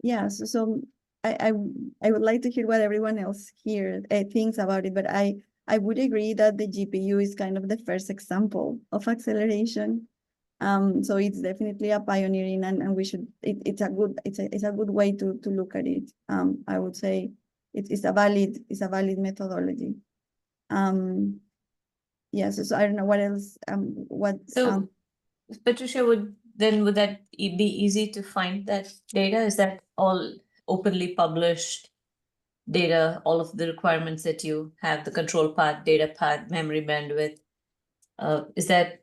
Yeah, so I would like to hear what everyone else here thinks about it, but I would agree that the GPU is kind of the first example of acceleration. So it's definitely a pioneering, and we should, it's a good way to look at it. I would say it's a valid methodology. Yes, so I don't know what else. So Patricia, would that be easy to find that data? Is that all openly published data, all of the requirements that you have, the control path, data path, memory bandwidth? Is that,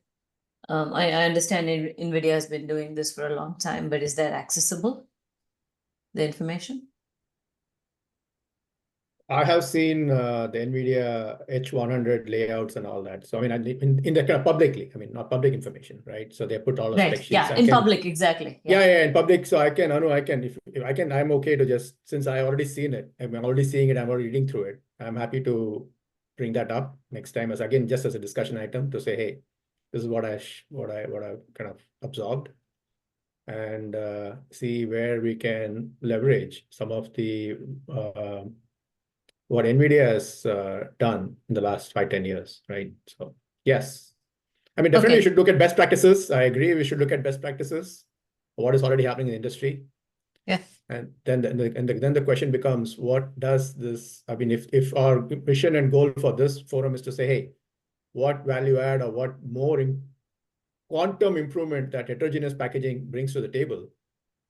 I understand NVIDIA has been doing this for a long time, but is that accessible, the information? I have seen the NVIDIA H100 layouts and all that. So I mean, in the kind of publicly, I mean, not public information, right? So they put all the spec sheets. Yeah, in public, exactly. Yeah, in public. So I can, Anu, if I can, I'm okay to just, since I already seen it, I'm already seeing it, I'm already reading through it. I'm happy to bring that up next time as, again, just as a discussion item to say, hey, this is what I kind of absorbed, and see where we can leverage some of the what NVIDIA has done in the last 5-10 years, right? So yes, I mean, definitely we should look at best practices. I agree, we should look at best practices, what is already happening in the industry. Yeah. And then the question becomes, what does this, I mean, if our mission and goal for this forum is to say, hey, what value add or what more quantum improvement that heterogeneous packaging brings to the table,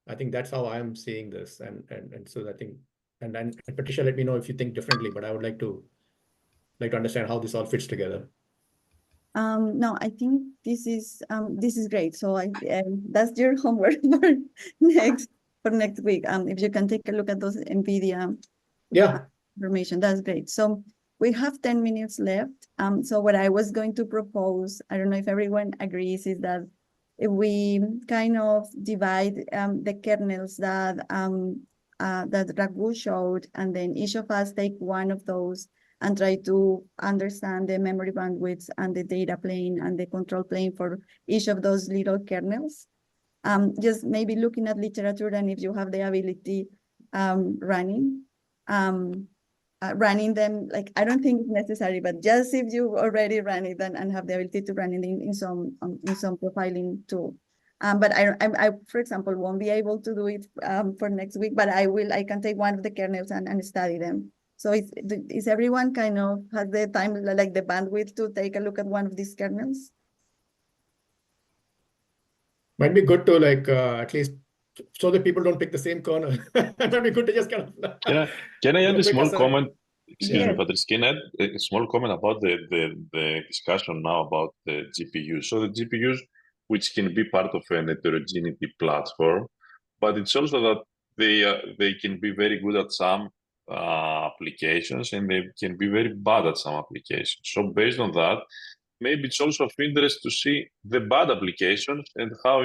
I think that's how I'm seeing this. And so I think, and Patricia, let me know if you think differently, but I would like to understand how this all fits together. No, I think this is great. So that's your homework for next week. If you can take a look at those NVIDIA information, that's great. So we have 10 minutes left. So what I was going to propose, I don't know if everyone agrees, is that if we kind of divide the kernels that Raghu showed, and then each of us take one of those and try to understand the memory bandwidths and the data plane and the control plane for each of those little kernels. Just maybe looking at literature, and if you have the ability, running. Running them, like, I don't think it's necessary, but just if you already run it and have the ability to run it in some profiling tool. But I, for example, won't be able to do it for next week, but I can take one of the kernels and study them. So is everyone kind of has the time, like the bandwidth to take a look at one of these kernels? Might be good to like at least so that people don't pick the same kernel. It might be good to just kind of. Can I add a small comment? Excuse me, Yes. Patrice. Can I add a small comment about the discussion now about the GPUs? So the GPUs, which can be part of an heterogeneity platform, but it's also that they can be very good at some applications and they can be very bad at some applications. So based on that, maybe it's also of interest to see the bad applications and how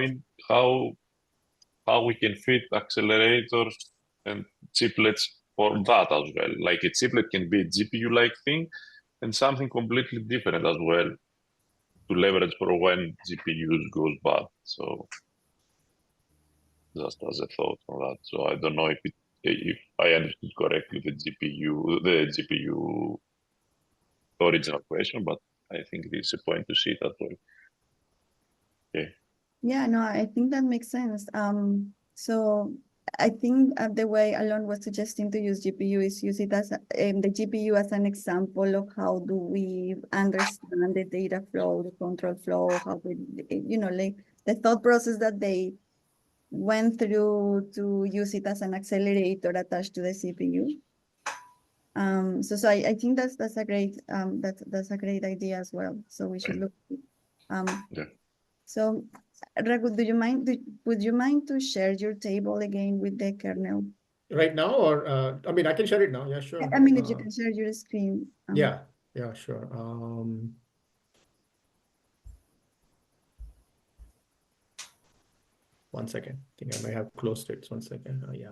we can fit accelerators and chiplets for that as well. Like a chiplet can be a GPU-like thing and something completely different as well to leverage for when GPUs goes bad. So just as a thought on that. So I don't know if I understood correctly the GPU original question, but I think it's a point to see it that way. Okay. Yeah, no, I think that makes sense. So I think the way Alon was suggesting to use GPU is use it as the GPU as an example of how do we understand the data flow, the control flow, how we, like the thought process that they went through to use it as an accelerator attached to the CPU. So I think that's a great that's a great idea as well. So we should look. Yeah. So Raghu, would you mind to share your table again with the kernel? Right now, or I mean, I can share it now. Yeah, sure. I mean, if you can share your screen. Yeah, sure. One second. I think I may have closed it. 1 second. Yeah.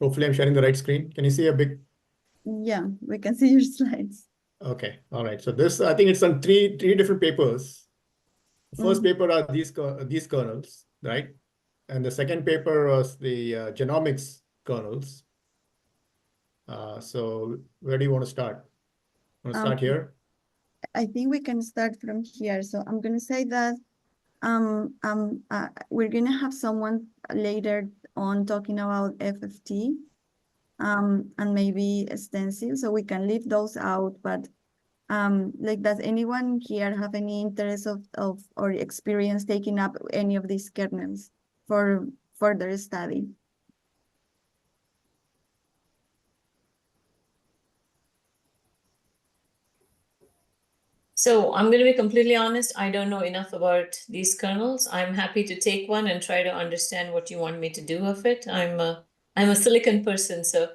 Hopefully I'm sharing the right screen. Can you see a big? Yeah, we can see your slides. Okay, all right. So this, I think it's on three different papers. The first paper are these kernels, right? And the second paper was the genomics kernels. So where do you want to start? Want to start here? I think we can start from here. So I'm going to say that we're going to have someone later on talking about FFT and maybe stencil, so we can leave those out. But like, does anyone here have any interest of or experience taking up any of these kernels for further study? So I'm going to be completely honest. I don't know enough about these kernels. I'm happy to take one and try to understand what you want me to do of it. I'm a silicon person, so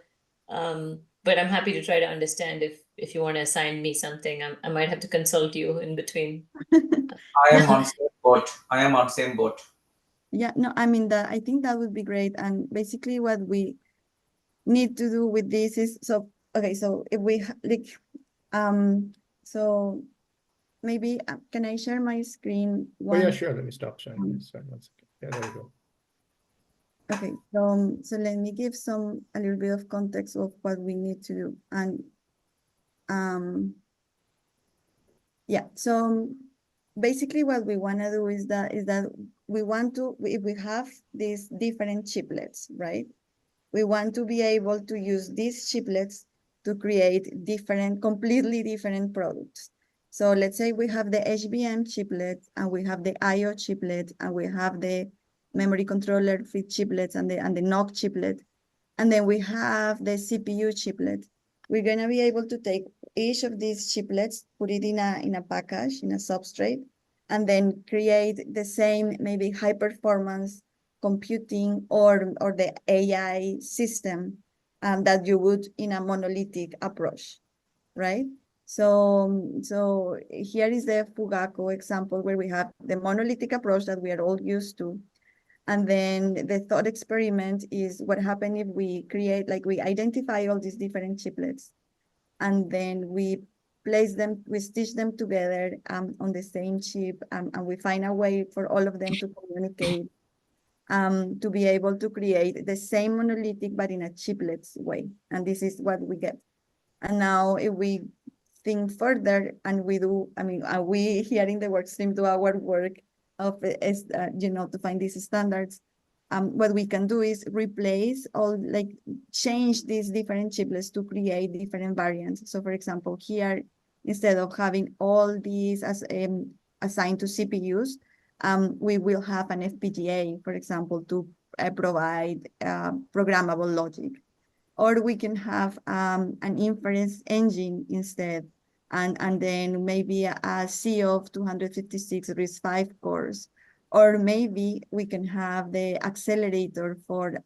but I'm happy to try to understand if you want to assign me something. I might have to consult you in between. I am on same boat. I am on same boat. Yeah, no, I mean, I think that would be great. And basically what we need to do with this is, so, okay, so if we like, so maybe, can I share my screen? Oh yeah, sure. Let me stop sharing this. 1 second. Yeah, there we go. Okay, so let me give a little bit of context of what we need to do. And yeah, so basically what we want to do is that we want to, if we have these different chiplets, right? We want to be able to use these chiplets to create completely different products. So let's say we have the HBM chiplet and we have the IO chiplet and we have the memory controller fit chiplets and the NOC chiplet. And then we have the CPU chiplet. We're going to be able to take each of these chiplets, put it in a package, in a substrate, and then create the same maybe high performance computing or the AI system that you would in a monolithic approach, right? So here is the Fugaku example where we have the monolithic approach that we are all used to. And then the thought experiment is what happens if we create, like we identify all these different chiplets, and then we place them, we stitch them together on the same chip, and we find a way for all of them to communicate, to be able to create the same monolithic, but in a chiplets way. And this is what we get. And now if we think further and we do, I mean, we here in the Workstream do our work of, you know, to find these standards. What we can do is replace all, like change these different chiplets to create different variants. So for example, here, instead of having all these as assigned to CPUs, we will have an FPGA, for example, to provide programmable logic. Or we can have an inference engine instead, and then maybe a C of 256 RISC-V cores. Or maybe we can have the accelerators for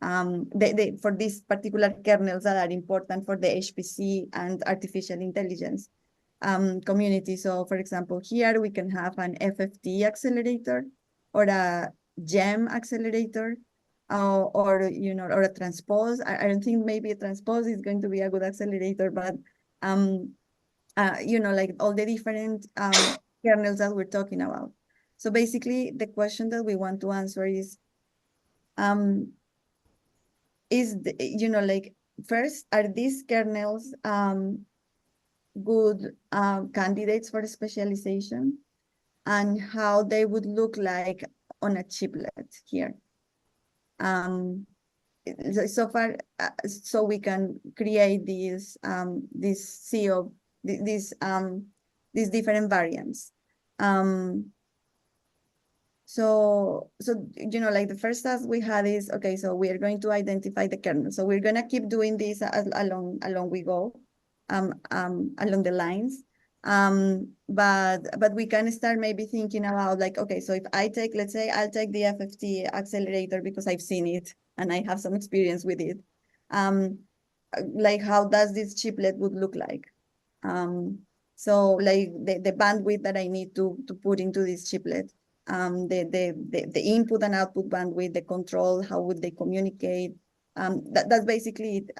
for these particular kernels that are important for the HPC and artificial intelligence community. So for example, here we can have an FFT accelerator or a GEM accelerator, or you know, or a transpose. I don't think maybe a transpose is going to be a good accelerator, but you know, like all the different kernels that we're talking about. So basically, the question that we want to answer is you know, like, first, are these kernels good candidates for specialization, and how they would look like on a chiplet here. So far, so we can create these these different variants. So you know, like the first task we had is, okay, so we are going to identify the kernel. So we're gonna keep doing this along we go, along the lines. But we can start maybe thinking about, like, okay, so if I take, let's say I'll take the FFT accelerator because I've seen it and I have some experience with it. Like, how does this chiplet would look like? So like the bandwidth that I need to put into this chiplet, the input and output bandwidth, the control, how would they communicate? That's basically it.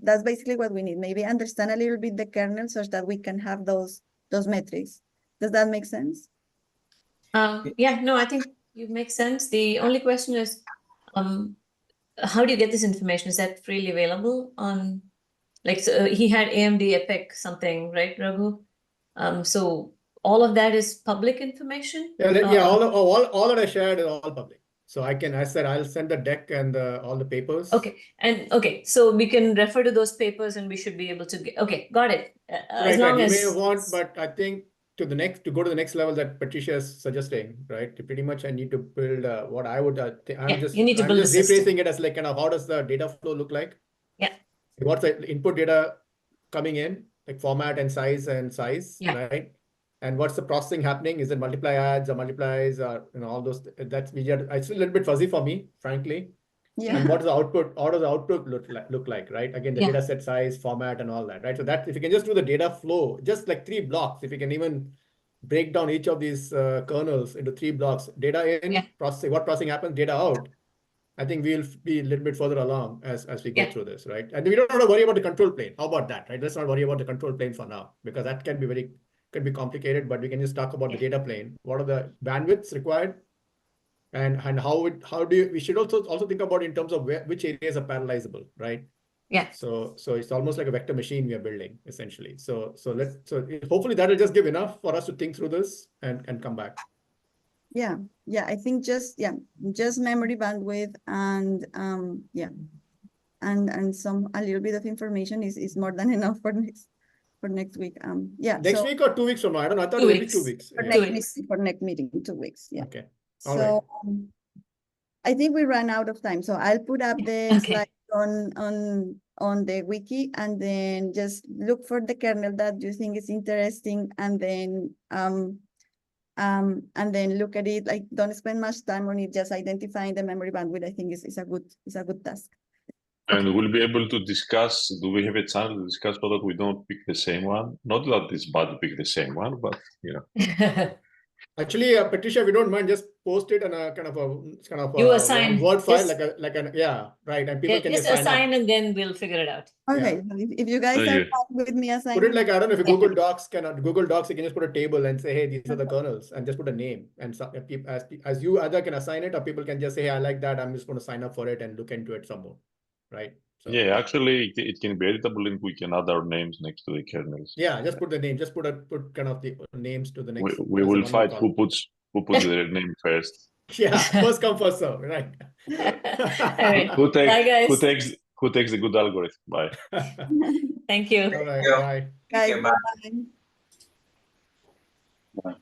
That's basically what we need. Maybe understand a little bit the kernel such that we can have those metrics. Does that make sense? Yeah, no, I think you make sense. The only question is, how do you get this information? Is that freely available on, like, so he had AMD EPIC something, right, Raghu? So all of that is public information? Yeah, all that I shared is all public. So I said, I'll send the deck and all the papers. Okay, so we can refer to those papers and we should be able to get, okay, got it. As long as you may want, but I think to go to the next level that Patricia is suggesting, right? Pretty much I need to build what I would, I'm just rephrasing it as like, kind of, how does the data flow look like? Yeah. What's the input data coming in, like format and size, yeah. right? And what's the processing happening? Is it multiply adds or multiplies, or, you know, all those? It's a little bit fuzzy for me, frankly. Yeah. And what is the output? How does the output look like, right? Again, the data set size, format, and all that, right? So that if you can just do the data flow, just like 3 blocks, if you can even break down each of these kernels into 3 blocks, data in, processing, what processing happens, data out, I think we'll be a little bit further along as we go through this, right? And we don't have to worry about the control plane. How about that, right? Let's not worry about the control plane for now, because that can be complicated, but we can just talk about the data plane. What are the bandwidths required? And we should also think about in terms of which areas are parallelizable, right? Yeah. So it's almost like a vector machine we are building essentially. So hopefully that will just give enough for us to think through this and come back. Yeah, I think just memory bandwidth and and a little bit of information is more than enough for next week. Next week or 2 weeks from now? I don't know. I thought it would be 2 weeks. For next meeting, 2 weeks. Yeah. Okay. So I think we ran out of time. So I'll put up the slide on the wiki, and then just look for the kernel that you think is interesting, and then look at it. Like, don't spend much time on it. Just identifying the memory bandwidth, I think, is a good task. And we'll be able to discuss, do we have a chance to discuss so that we don't pick the same one? Not that it's bad to pick the same one, but, you know. Actually, Patricia, if you don't mind, just post it in a kind of You a assign, Word file, just- yeah, right, and people Yeah, can just just sign assign up. and then we'll figure it out. Okay, so if you guys are Okay. fine with me assigning, Put it like, I don't know if Yeah. Google Docs cannot, Google Docs, you can just put a table and say, hey, these are the kernels, and just put a name. And so, as you either can assign it, or people can just say, hey, I like that, I'm just going to sign up for it and look into it some more, right? So, Yeah, actually, it can be editable, and we can add our names next to the kernels. yeah, just put the name, just put kind of the names to the We, next. we as a will one fight column. who puts their name first. Yeah, first come, first serve, right? All right. Who Bye, guys. who takes the good algorithm? Bye. Thank you. All right, Yeah. bye. guys, Okay, bye. bye. Bye.